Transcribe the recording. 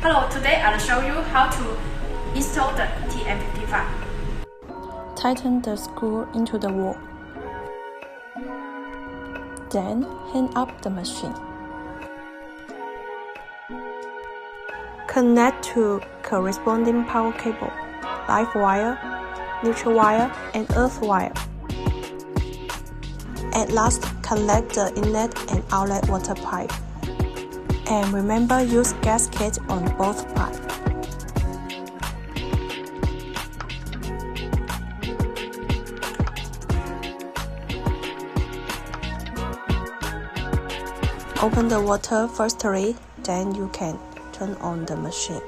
Hello, today I'll show you how to install the TM55. Tighten the screw into the wall. Then hang up the machine. Connect to corresponding power cable, live wire, neutral wire, and earth wire. At last, connect the inlet and outlet water pipe. And remember, use gasket on both pipes. Open the water firstly, then you can turn on the machine.